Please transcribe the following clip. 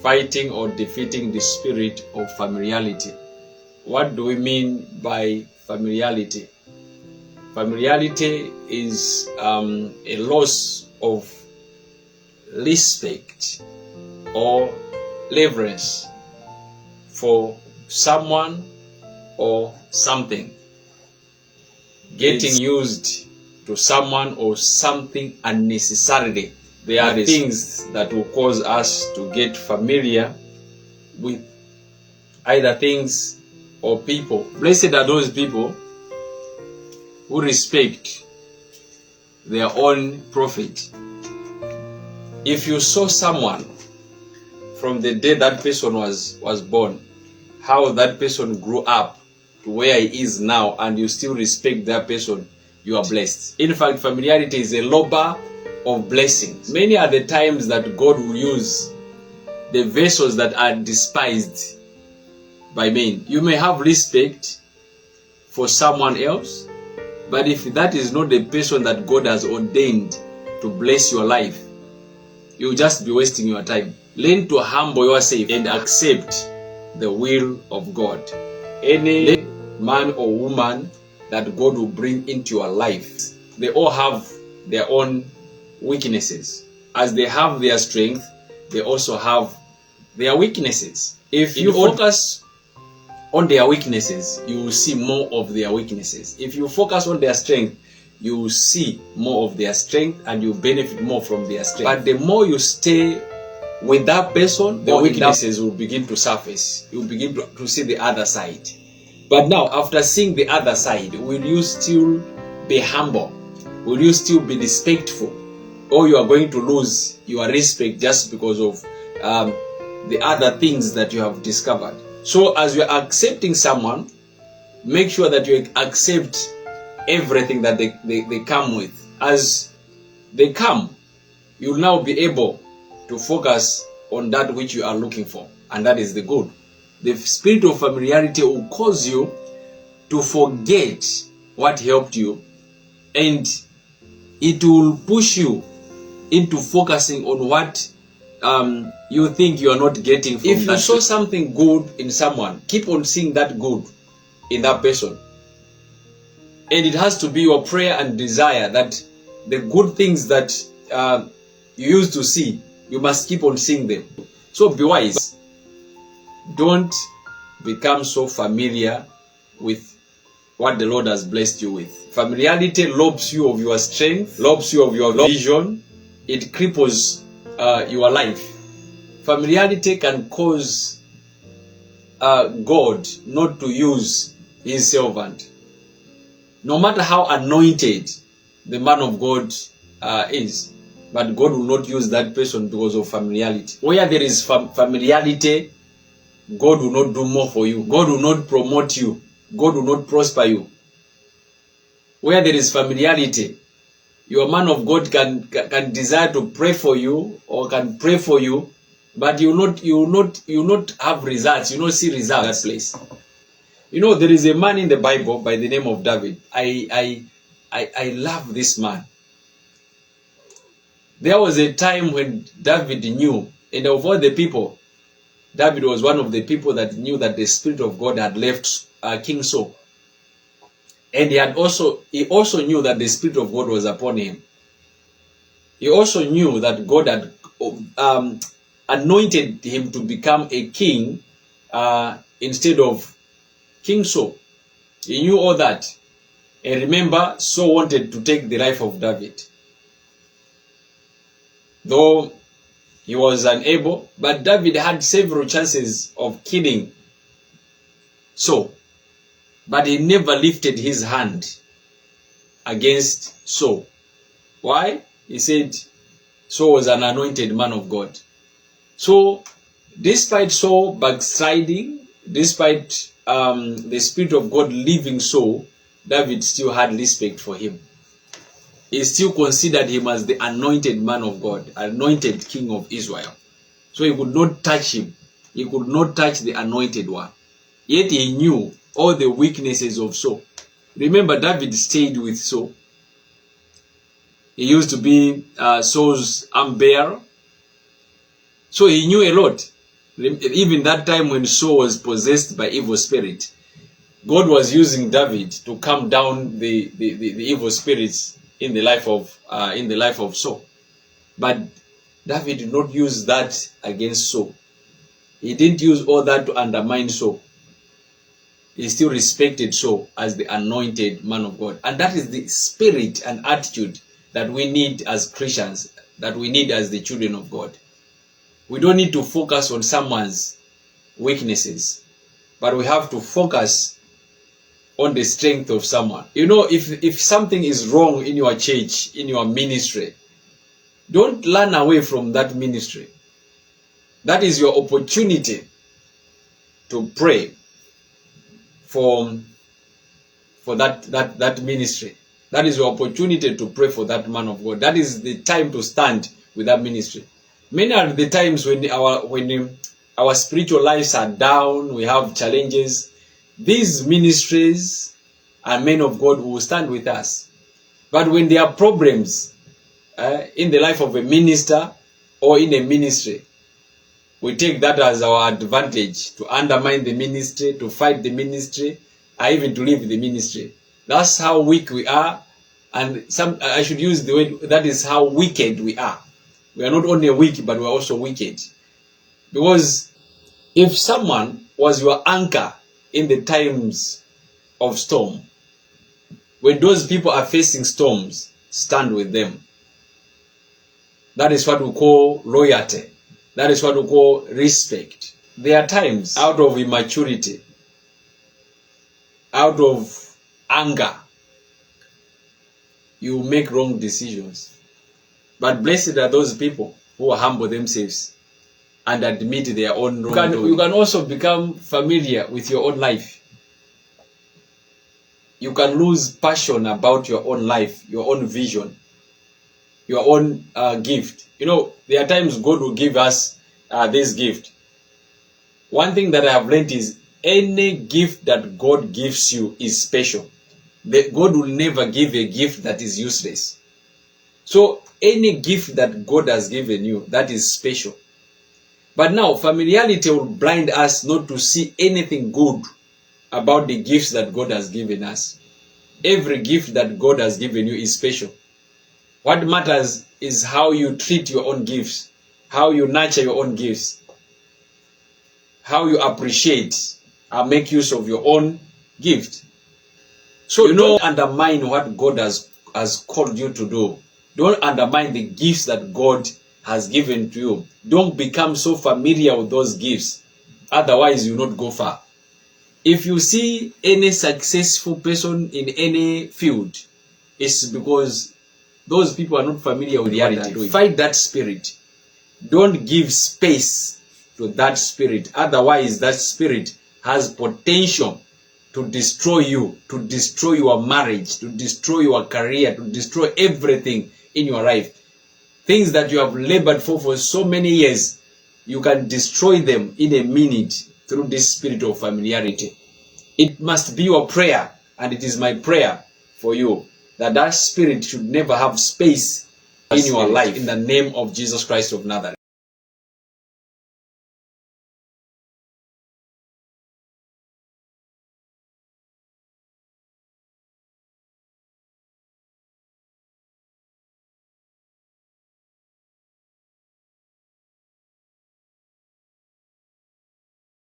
fighting or defeating the spirit of familiarity. What do we mean by familiarity? Familiarity is a loss of respect or reverence for someone or something. Getting used to someone or something unnecessarily. There are things that will cause us to get familiar with either things or people. Blessed are those people who respect their own prophet. If you saw someone from the day that person was born, how that person grew up to where he is now, and you still respect that person, you are blessed. In fact, familiarity is a lobber of blessings. Many are the times that God will use the vessels that are despised by men. You may have respect for someone else, but if that is not the person that God has ordained to bless your life, you'll just be wasting your time. Learn to humble yourself and accept the will of God. Any man or woman that God will bring into your life, they all have their own weaknesses. As they have their strength, they also have their weaknesses. If you focus on their weaknesses, you will see more of their weaknesses. If you focus on their strength, you will see more of their strength and you benefit more from their strength. But the more you stay with that person, the weaknesses will begin to surface. You will begin to see the other side. But now, after seeing the other side, will you still be humble? Will you still be respectful? Or you are going to lose your respect just because of the other things that you have discovered? So as you are accepting someone, make sure that you accept everything that they come with. As they come, you'll now be able to focus on that which you are looking for, and that is the good. The spirit of familiarity will cause you to forget what helped you, and it will push you into focusing on what you think you are not getting from that. If you saw something good in someone, keep on seeing that good in that person. And it has to be your prayer and desire that the good things that you used to see, you must keep on seeing them. So be wise. Don't become so familiar with what the Lord has blessed you with. Familiarity robs you of your strength, robs you of your vision. It cripples your life. Familiarity can cause God not to use his servant. No matter how anointed the man of God is, but God will not use that person because of familiarity. Where there is familiarity, God will not do more for you. God will not promote you. God will not prosper you. Where there is familiarity, your man of God can desire to pray for you or can pray for you, but you will not have results. You will not see results in that place. You know, there is a man in the Bible by the name of David. I love this man. There was a time when David knew, and of all the people, David was one of the people that knew that the Spirit of God had left King Saul. And he also knew that the Spirit of God was upon him. He also knew that God had anointed him to become a king instead of King Saul. He knew all that. And remember, Saul wanted to take the life of David. Though he was unable, but David had several chances of killing Saul. But he never lifted his hand against Saul. Why? He said Saul was an anointed man of God. So, despite Saul backsliding, despite the Spirit of God leaving Saul, David still had respect for him. He still considered him as the anointed man of God, anointed king of Israel. So he could not touch him. He could not touch the anointed one. Yet he knew all the weaknesses of Saul. Remember, David stayed with Saul. He used to be Saul's arm bearer. So he knew a lot. Even that time when Saul was possessed by evil spirit, God was using David to calm down the evil spirits in the life of Saul. But David did not use that against Saul. He didn't use all that to undermine Saul. He still respected Saul as the anointed man of God. And that is the spirit and attitude that we need as Christians, that we need as the children of God. We don't need to focus on someone's weaknesses, but we have to focus on the strength of someone. You know, if something is wrong in your church, in your ministry, don't run away from that ministry. That is your opportunity to pray for that ministry. That is your opportunity to pray for that man of God. That is the time to stand with that ministry. Many are the times when our spiritual lives are down, we have challenges. These ministries and men of God will stand with us. But when there are problems in the life of a minister or in a ministry, we take that as our advantage to undermine the ministry, to fight the ministry, or even to leave the ministry. That's how weak we are, and I should use the word, that is how wicked we are. We are not only weak, but we are also wicked. Because if someone was your anchor in the times of storm, when those people are facing storms, stand with them. That is what we call loyalty. That is what we call respect. There are times, out of immaturity, out of anger, you make wrong decisions. But blessed are those people who humble themselves and admit their own wrongdoing. You can also become familiar with your own life. You can lose passion about your own life, your own vision, your own gift. You know, there are times God will give us this gift. One thing that I have learned is any gift that God gives you is special. God will never give a gift that is useless. So any gift that God has given you, that is special. But now, familiarity will blind us not to see anything good about the gifts that God has given us. Every gift that God has given you is special. What matters is how you treat your own gifts, how you nurture your own gifts, how you appreciate and make use of your own gift. So don't undermine what God has called you to do. Don't undermine the gifts that God has given to you. Don't become so familiar with those gifts. Otherwise, you will not go far. If you see any successful person in any field, it's because those people are not familiar with reality. Fight that spirit. Don't give space to that spirit. Otherwise, that spirit has potential to destroy you, to destroy your marriage, to destroy your career, to destroy everything in your life. Things that you have labored for so many years, you can destroy them in a minute through this spirit of familiarity. It must be your prayer, and it is my prayer for you, that that spirit should never have space in your life, in the name of Jesus Christ of Nazareth.